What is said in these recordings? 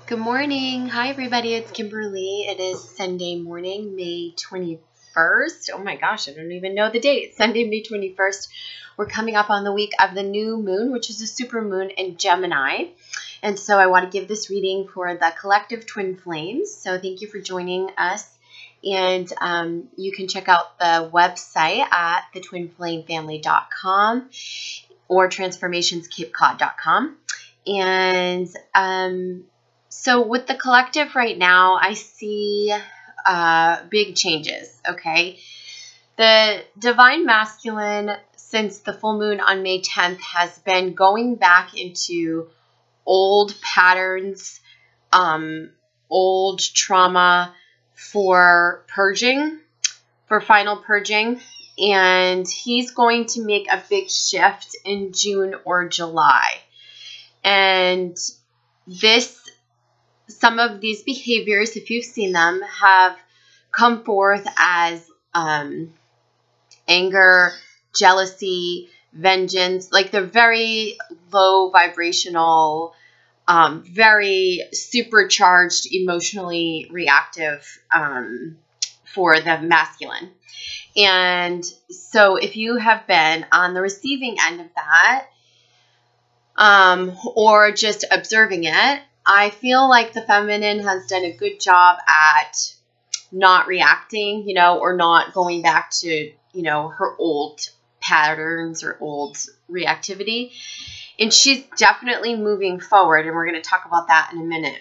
Good morning. Hi, everybody. It's Kimberly. It is Sunday morning, May 21st. Oh my gosh, I don't even know the date. Sunday, May 21st. We're coming up on the week of the new moon, which is a super moon in Gemini. And so I want to give this reading for the collective twin flames. So thank you for joining us. And you can check out the website at thetwinflamefamily.com or transformationscapecod.com. And so with the collective right now, I see big changes, okay? The divine masculine, since the full moon on May 10th, has been going back into old patterns, old trauma for purging, for final purging. And he's going to make a big shift in June or July. And some of these behaviors, if you've seen them, have come forth as anger, jealousy, vengeance. Like they're very low vibrational, very supercharged, emotionally reactive for the masculine. And so if you have been on the receiving end of that, or just observing it, I feel like the feminine has done a good job at not reacting, or not going back to, her old patterns or old reactivity. And she's definitely moving forward, and we're going to talk about that in a minute.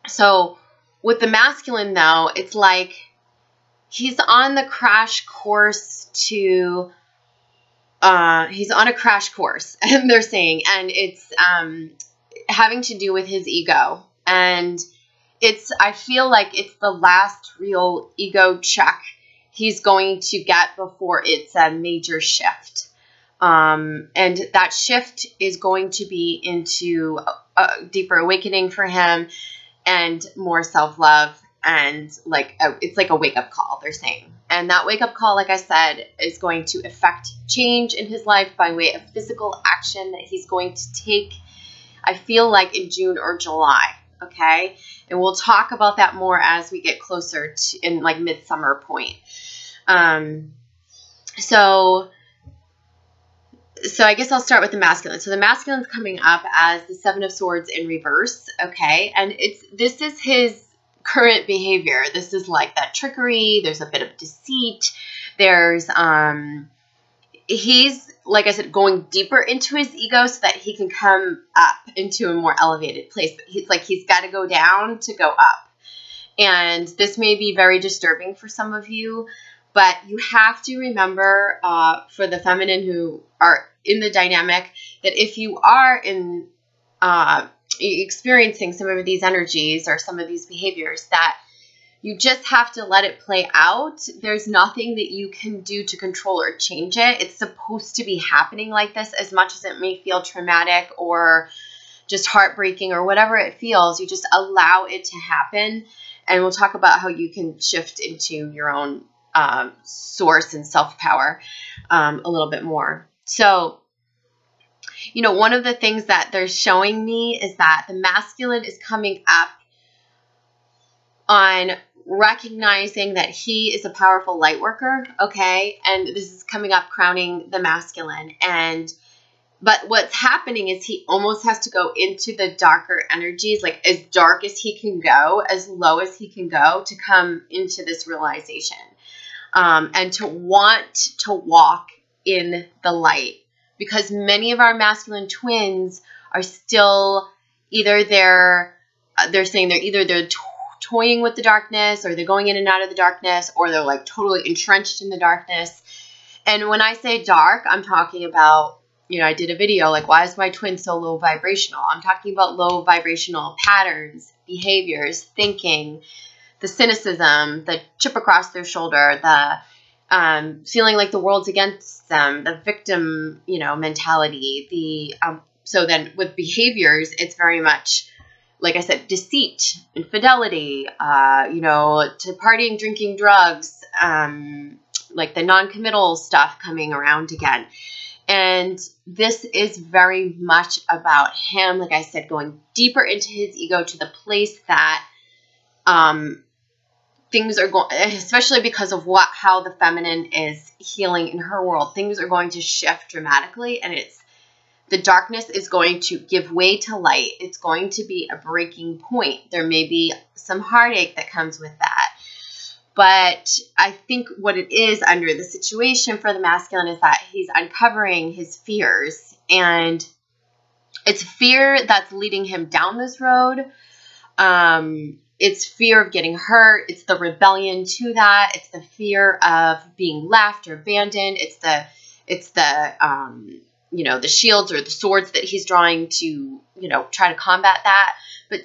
So with the masculine, though, it's like he's on the crash course to... he's on a crash course, and they're saying, and it's having to do with his ego. And I feel like it's the last real ego check he's going to get before it's a major shift. And that shift is going to be into a deeper awakening for him and more self-love. And it's like a wake-up call, they're saying. And that wake-up call, like I said, is going to affect change in his life by way of physical action that he's going to take, I feel like, in June or July, okay? And we'll talk about that more as we get closer to in like midsummer point. So I guess I'll start with the masculine. So the masculine's coming up as the Seven of Swords in reverse, okay? And this is his current behavior. This is like that trickery. There's a bit of deceit. There's he's, like I said, going deeper into his ego so that he can come up into a more elevated place. But he's got to go down to go up. And this may be very disturbing for some of you, but you have to remember for the feminine who are in the dynamic that if you are in experiencing some of these energies or some of these behaviors, that you just have to let it play out. There's nothing that you can do to control or change it. It's supposed to be happening like this, as much as it may feel traumatic or just heartbreaking or whatever it feels. You just allow it to happen. And we'll talk about how you can shift into your own source and self-power a little bit more. So, one of the things that they're showing me is that the masculine is coming up on recognizing that he is a powerful light worker, okay? And this is coming up crowning the masculine. But what's happening is he almost has to go into the darker energies, like as dark as he can go, as low as he can go, to come into this realization. And to want to walk in the light. Because many of our masculine twins are still either they're saying they're toying with the darkness, or they're going in and out of the darkness, or they're like totally entrenched in the darkness. And when I say dark, I'm talking about, I did a video like, why is my twin so low vibrational? I'm talking about low vibrational patterns, behaviors, thinking, the cynicism, the chip across their shoulder, the feeling like the world's against them, the victim, mentality. So then with behaviors, it's very much, like I said, deceit, infidelity, to partying, drinking, drugs, like the non-committal stuff coming around again. And this is very much about him, like I said, going deeper into his ego to the place that things are going, especially because of how the feminine is healing in her world, things are going to shift dramatically, and the darkness is going to give way to light. It's going to be a breaking point. There may be some heartache that comes with that. But I think what it is under the situation for the masculine is that he's uncovering his fears. And it's fear that's leading him down this road. It's fear of getting hurt. It's the rebellion to that. It's the fear of being left or abandoned. It's the the shields or the swords that he's drawing to, try to combat that. But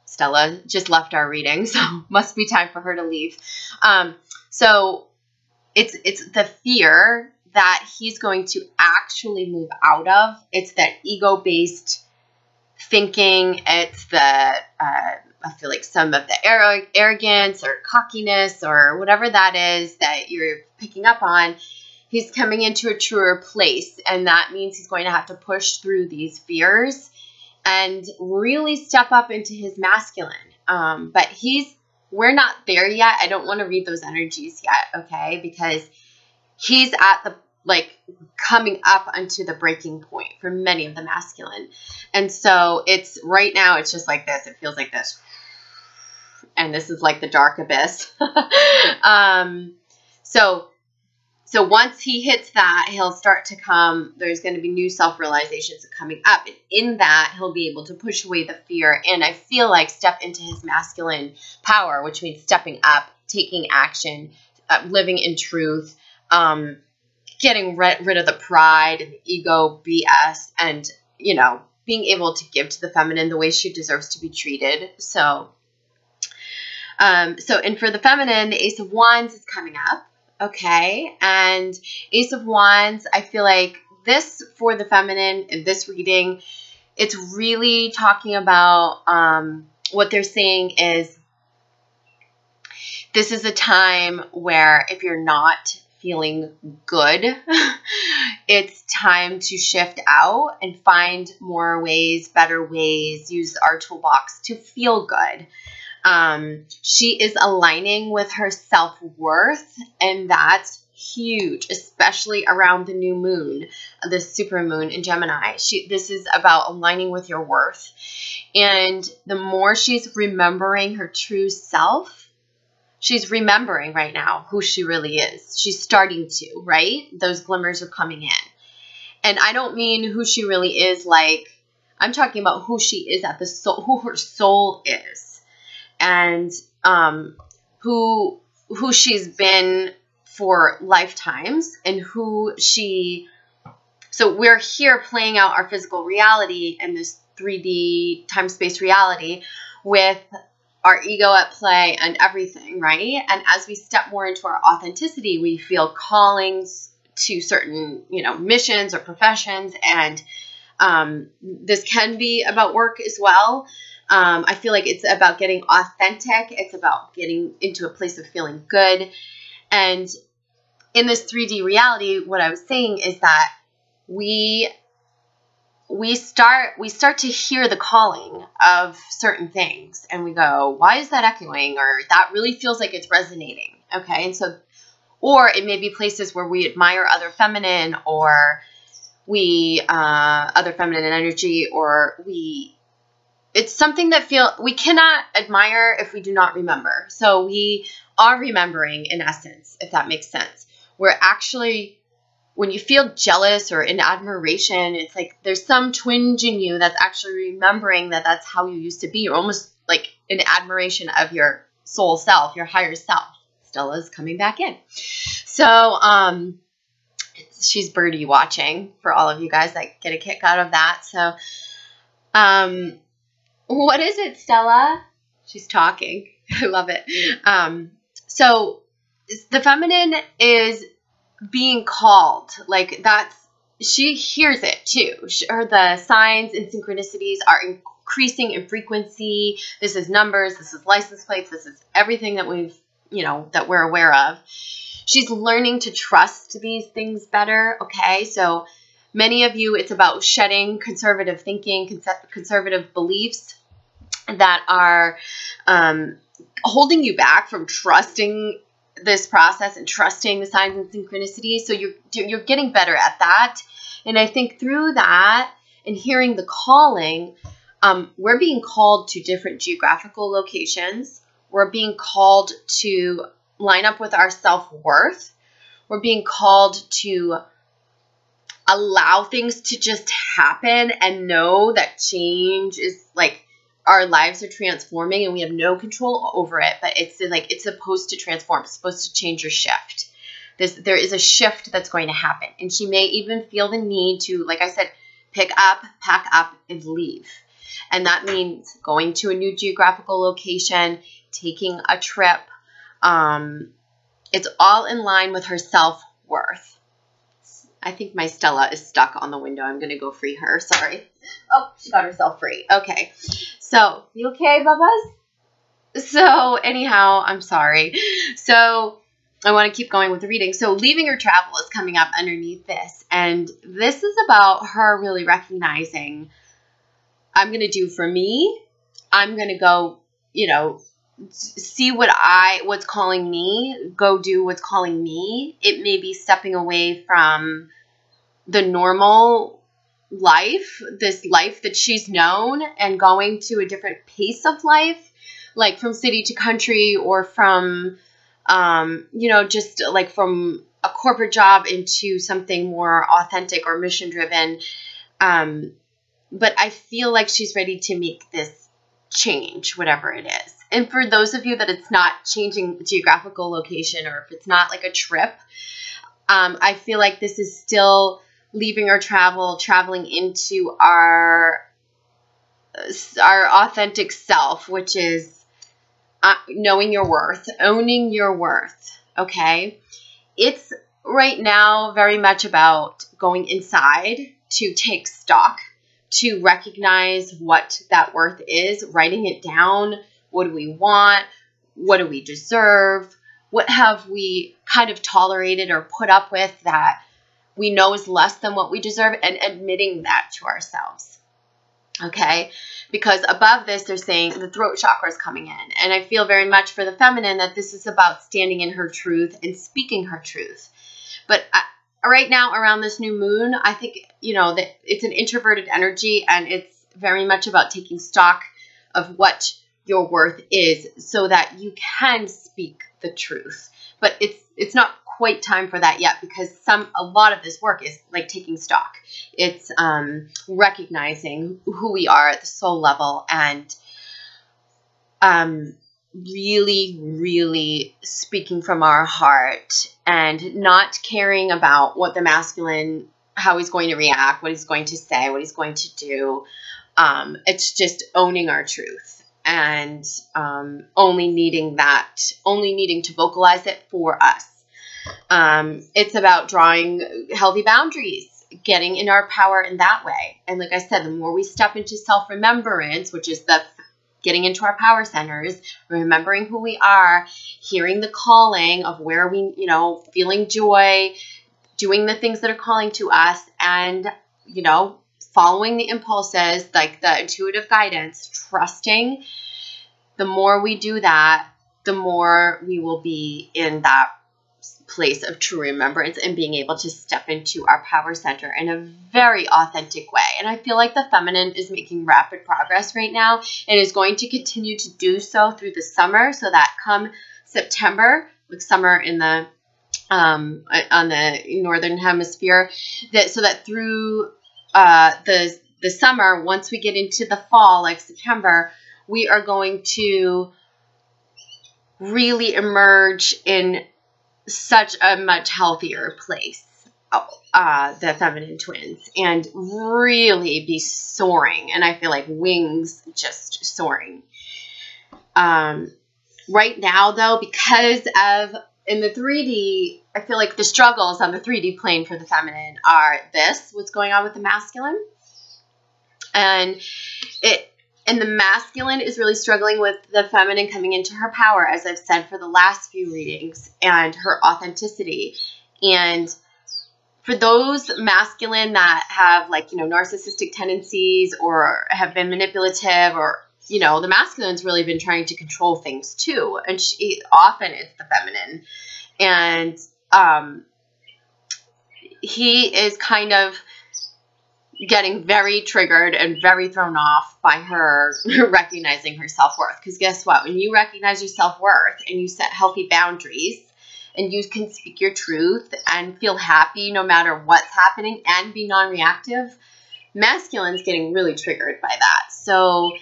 Stella just left our reading, so must be time for her to leave. So it's the fear that he's going to actually move out of. It's that ego-based thinking. It's I feel like some of the arrogance or cockiness or whatever that is that you're picking up on. He's coming into a truer place, and that means he's going to have to push through these fears and really step up into his masculine. But we're not there yet. I don't want to read those energies yet, okay? Because he's at the, coming up onto the breaking point for many of the masculine. And so right now, it's just like this. It feels like this. And this is like the dark abyss. So once he hits that, he'll start to there's going to be new self-realizations coming up. And in that, he'll be able to push away the fear. And I feel like step into his masculine power, which means stepping up, taking action, living in truth, getting rid of the pride and the ego BS, and, being able to give to the feminine the way she deserves to be treated. And for the feminine, the Ace of Wands is coming up. Okay, and Ace of Wands, I feel like this for the feminine in this reading, it's really talking about what they're saying is this is a time where if you're not feeling good, it's time to shift out and find more ways, better ways, use our toolbox to feel good. She is aligning with her self-worth, and that's huge, especially around the new moon, the super moon in Gemini. This is about aligning with your worth. And the more she's remembering her true self, she's remembering right now who she really is. She's starting to, right? Those glimmers are coming in. And I don't mean who she really is, I'm talking about who she is at the soul, who her soul is. And who she's been for lifetimes, and so we're here playing out our physical reality in this 3D time-space reality with our ego at play and everything, right? And as we step more into our authenticity, we feel callings to certain, missions or professions, and this can be about work as well. I feel like it's about getting authentic. It's about getting into a place of feeling good. And in this 3D reality, what I was saying is that we start to hear the calling of certain things, and we go, why is that echoing? Or that really feels like it's resonating. Okay. And so, or it may be places where we admire other feminine, or other feminine energy, or it's something that we cannot admire if we do not remember. So we are remembering in essence, if that makes sense. We're actually, when you feel jealous or in admiration, it's like there's some twinge in you that's actually remembering that that's how you used to be. You're almost like in admiration of your soul self, your higher self. Stella's coming back in. So, she's birdie watching for all of you guys that get a kick out of that. So, what is it, Stella? She's talking. I love it. So the feminine is being called. She hears it too. The signs and synchronicities are increasing in frequency. This is numbers. This is license plates. This is everything that that we're aware of. She's learning to trust these things better. Okay. So Many of you, it's about shedding conservative thinking, conservative beliefs that are holding you back from trusting this process and trusting the signs and synchronicities. So you're getting better at that. And I think through that and hearing the calling, we're being called to different geographical locations. We're being called to line up with our self-worth. We're being called to allow things to just happen and know that change is like, our lives are transforming and we have no control over it, but it's supposed to transform. It's supposed to change or shift. There is a shift that's going to happen. And she may even feel the need to, like I said, pick up, pack up, and leave. And that means going to a new geographical location, taking a trip. It's all in line with her self-worth. I think my Stella is stuck on the window. I'm going to go free her. Sorry. Oh, she got herself free. Okay. So, you okay, Bubbas? So, anyhow, I'm sorry. So, I want to keep going with the reading. So, leaving her travel is coming up underneath this. And this is about her really recognizing, I'm going to do for me. I'm going to go, see what's calling me, go do what's calling me. It may be stepping away from the normal life, this life that she's known, and going to a different pace of life, like from city to country, or from, just like from a corporate job into something more authentic or mission driven. But I feel like she's ready to make this change, whatever it is. And for those of you that it's not changing geographical location, or if it's not like a trip, I feel like this is still leaving our traveling into our authentic self, which is knowing your worth, owning your worth. Okay. It's right now very much about going inside to take stock, to recognize what that worth is, writing it down. What do we want? What do we deserve? What have we kind of tolerated or put up with that we know is less than what we deserve, and admitting that to ourselves. Okay? Because above this, they're saying the throat chakra is coming in. And I feel very much for the feminine that this is about standing in her truth and speaking her truth. But right now, around this new moon, I think, that it's an introverted energy, and it's very much about taking stock of what your worth is so that you can speak the truth. But it's not quite time for that yet, because a lot of this work is like taking stock. It's recognizing who we are at the soul level, and really, really speaking from our heart, and not caring about what the masculine, how he's going to react, what he's going to say, what he's going to do. It's just owning our truth, and only needing to vocalize it for us. It's about drawing healthy boundaries, getting in our power in that way. And like I said, the more we step into self-remembrance, which is the getting into our power centers, remembering who we are, hearing the calling of where we, feeling joy, doing the things that are calling to us, and, following the impulses, like the intuitive guidance, trusting. The more we do that, the more we will be in that place of true remembrance and being able to step into our power center in a very authentic way. And I feel like the feminine is making rapid progress right now, and is going to continue to do so through the summer, so that come September, with summer in the on the northern hemisphere, so that through the summer, once we get into the fall, like September, we are going to really emerge in such a much healthier place, the feminine twins, and really be soaring. And I feel like wings just soaring. Right now, though, because of in the 3D, I feel like the struggles on the 3D plane for the feminine are what's going on with the masculine. And the masculine is really struggling with the feminine coming into her power, as I've said for the last few readings, and her authenticity. And For those masculine that have like, you know, narcissistic tendencies or have been manipulative, or, you know, the masculine's really been trying to control things too. And often it's the feminine. And he is kind of getting very triggered and very thrown off by her recognizing her self-worth. Because guess what? When you recognize your self-worth and you set healthy boundaries and you can speak your truth and feel happy no matter what's happening and be non-reactive, masculine's getting really triggered by that. So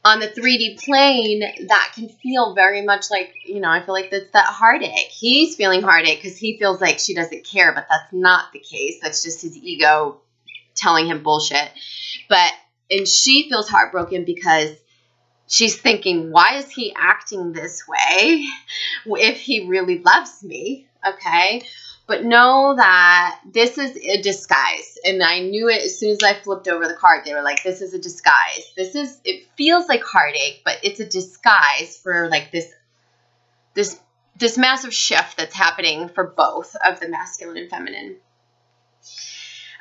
on the 3D plane, that can feel very much like, you know, I feel like that's that heartache. He's feeling heartache because he feels like she doesn't care, but that's not the case. That's just his ego telling him bullshit. And she feels heartbroken because she's thinking, why is he acting this way if he really loves me? Okay. But know that this is a disguise. And I knew it as soon as I flipped over the card. They were like, this is a disguise. It feels like heartache, but it's a disguise for like this massive shift that's happening for both of the masculine and feminine.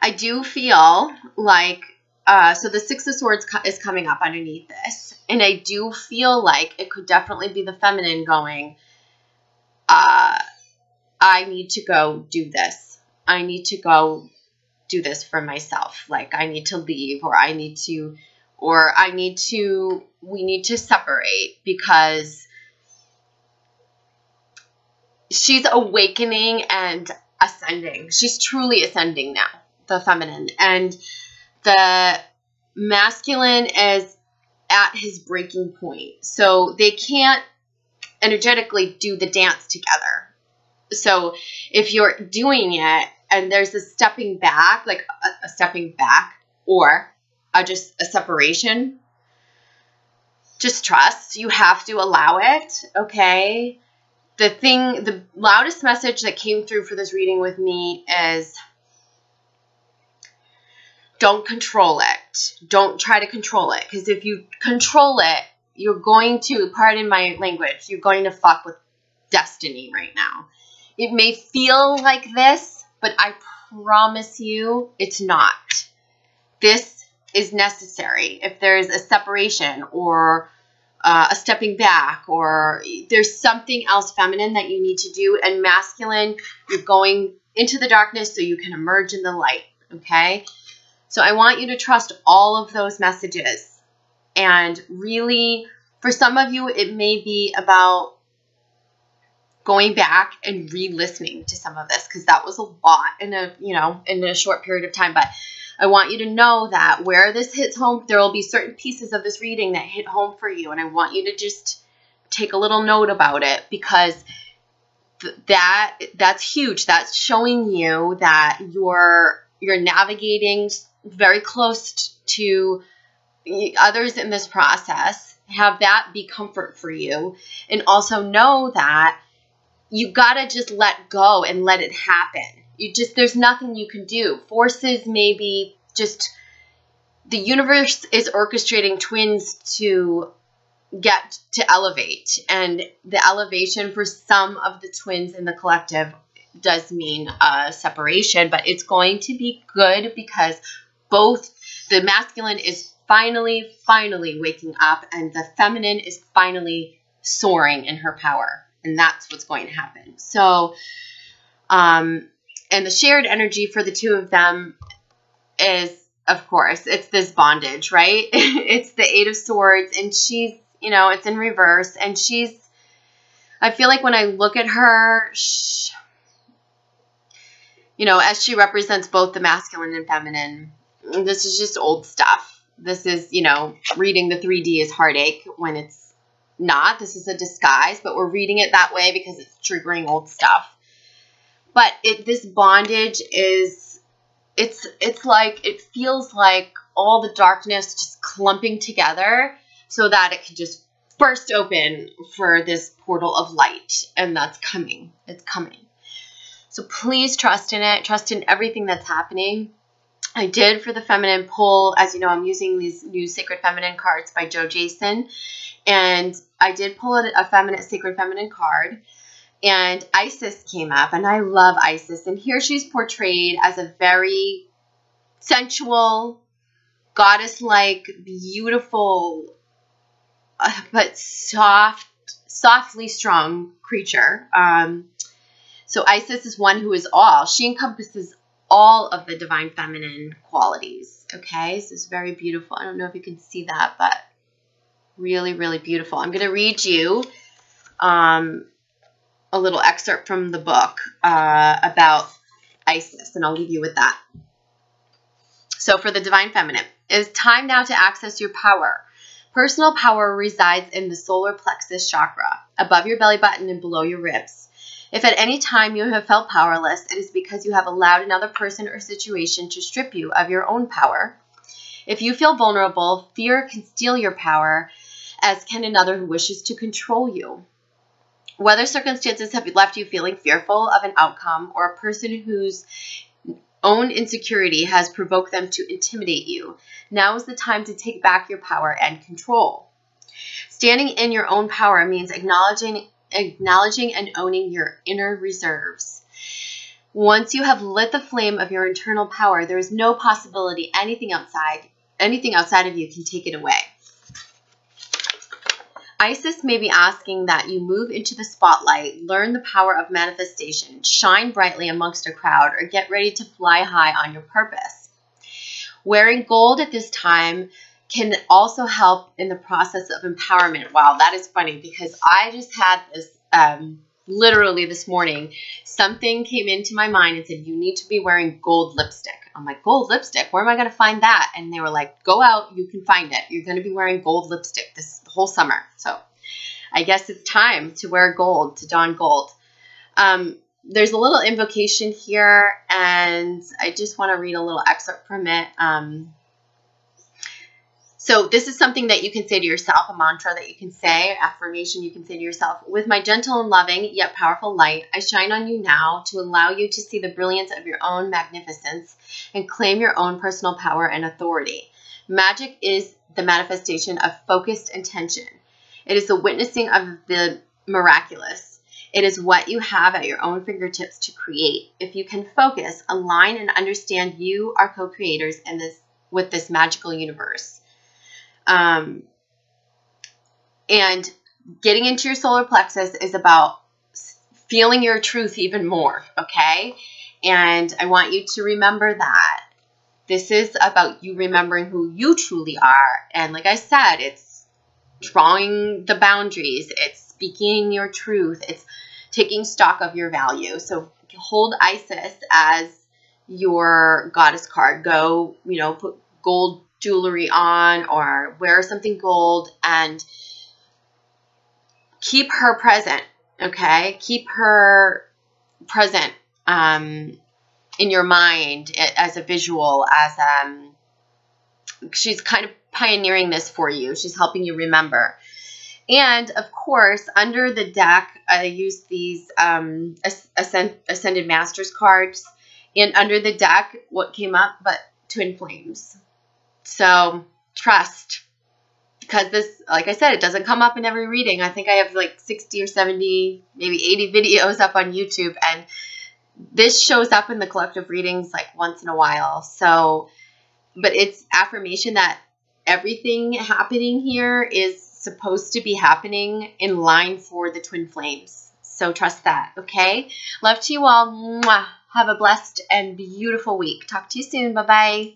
I do feel like, so the Six of Swords is coming up underneath this. And I do feel like it could definitely be the feminine going, I need to go do this. I need to go do this for myself. Like I need to leave, or we need to separate, because she's awakening and ascending. She's truly ascending now, the feminine. And the masculine is at his breaking point. So they can't energetically do the dance together. So if you're doing it and there's a stepping back, like a stepping back, or just a separation, just trust. You have to allow it, okay? The loudest message that came through for this reading with me is don't control it. Don't try to control it. Because if you control it, you're going to, pardon my language, you're going to fuck with destiny right now. It may feel like this, but I promise you it's not. This is necessary. If there's a separation or a stepping back, or there's something else feminine that you need to do, and masculine, you're going into the darkness so you can emerge in the light, okay? So I want you to trust all of those messages. And really, for some of you, it may be about going back and re-listening to some of this, because that was a lot in a short period of time. But I want you to know that where this hits home, there will be certain pieces of this reading that hit home for you. And I want you to just take a little note about it, because that's huge. That's showing you that you're navigating very close to others in this process. Have that be comfort for you. And also know that you gotta just let go and let it happen. There's nothing you can do. Forces maybe just, the universe is orchestrating twins to get to elevate. And the elevation for some of the twins in the collective does mean a separation, but it's going to be good, because both the masculine is finally waking up, and the feminine is finally soaring in her power. And that's what's going to happen. So, and the shared energy for the two of them is, of course, it's this bondage, right? It's the Eight of Swords, and she's, it's in reverse. And I feel like when I look at her, as she represents both the masculine and feminine, this is just old stuff. This is, reading the 3D is heartache when it's not. This is a disguise, but we're reading it that way because it's triggering old stuff. But this bondage is, it's like, it feels like all the darkness just clumping together so that it can just burst open for this portal of light. And that's coming. It's coming. So please trust in it. Trust in everything that's happening. I did, for the feminine, pull, as you know, I'm using these new Sacred Feminine cards by Joe Jason. And I did pull a feminine, Sacred Feminine card. And Isis came up, and I love Isis. And here she's portrayed as a very sensual, goddess-like, beautiful, but softly strong creature. So Isis is one who is all. She encompasses all of the divine feminine qualities. Okay, so it's very beautiful. I don't know if you can see that, but really, really beautiful. I'm going to read you a little excerpt from the book about Isis, and I'll leave you with that. So for the divine feminine, it is time now to access your power. Personal power resides in the solar plexus chakra, above your belly button and below your ribs. If at any time you have felt powerless, it is because you have allowed another person or situation to strip you of your own power. If you feel vulnerable, fear can steal your power, as can another who wishes to control you. Whether circumstances have left you feeling fearful of an outcome, or a person whose own insecurity has provoked them to intimidate you, now is the time to take back your power and control. Standing in your own power means acknowledging and owning your inner reserves. Once you have lit the flame of your internal power, there is no possibility anything outside of you can take it away. Isis may be asking that you move into the spotlight, learn the power of manifestation, shine brightly amongst a crowd, or get ready to fly high on your purpose. Wearing gold at this time can also help in the process of empowerment. Wow, that is funny, because I just had this literally this morning. Something came into my mind and said, you need to be wearing gold lipstick. I'm like, gold lipstick? Where am I going to find that? And they were like, go out, you can find it. You're going to be wearing gold lipstick this whole summer. So I guess it's time to wear gold, to don gold. There's a little invocation here, and I just want to read a little excerpt from it. So this is something that you can say to yourself, a mantra that you can say, affirmation you can say to yourself. With my gentle and loving yet powerful light, I shine on you now to allow you to see the brilliance of your own magnificence and claim your own personal power and authority. Magic is the manifestation of focused intention. It is the witnessing of the miraculous. It is what you have at your own fingertips to create. If you can focus, align, and understand, you are co-creators with this magical universe. And getting into your solar plexus is about feeling your truth even more, okay? And I want you to remember that. This is about you remembering who you truly are. And like I said, it's drawing the boundaries. It's speaking your truth. It's taking stock of your value. So hold Isis as your goddess card. Go, put gold jewelry on or wear something gold and keep her present, okay? Keep her present in your mind as a visual, as she's kind of pioneering this for you. She's helping you remember. And of course, under the deck, I use these Ascended Masters cards. And under the deck, what came up but twin flames. So trust, because this, like I said, it doesn't come up in every reading. I think I have like 60 or 70, maybe 80 videos up on YouTube, and this shows up in the collective readings like once in a while. So, but it's affirmation that everything happening here is supposed to be happening in line for the twin flames. So trust that, okay? Love to you all. Mwah. Have a blessed and beautiful week. Talk to you soon. Bye-bye.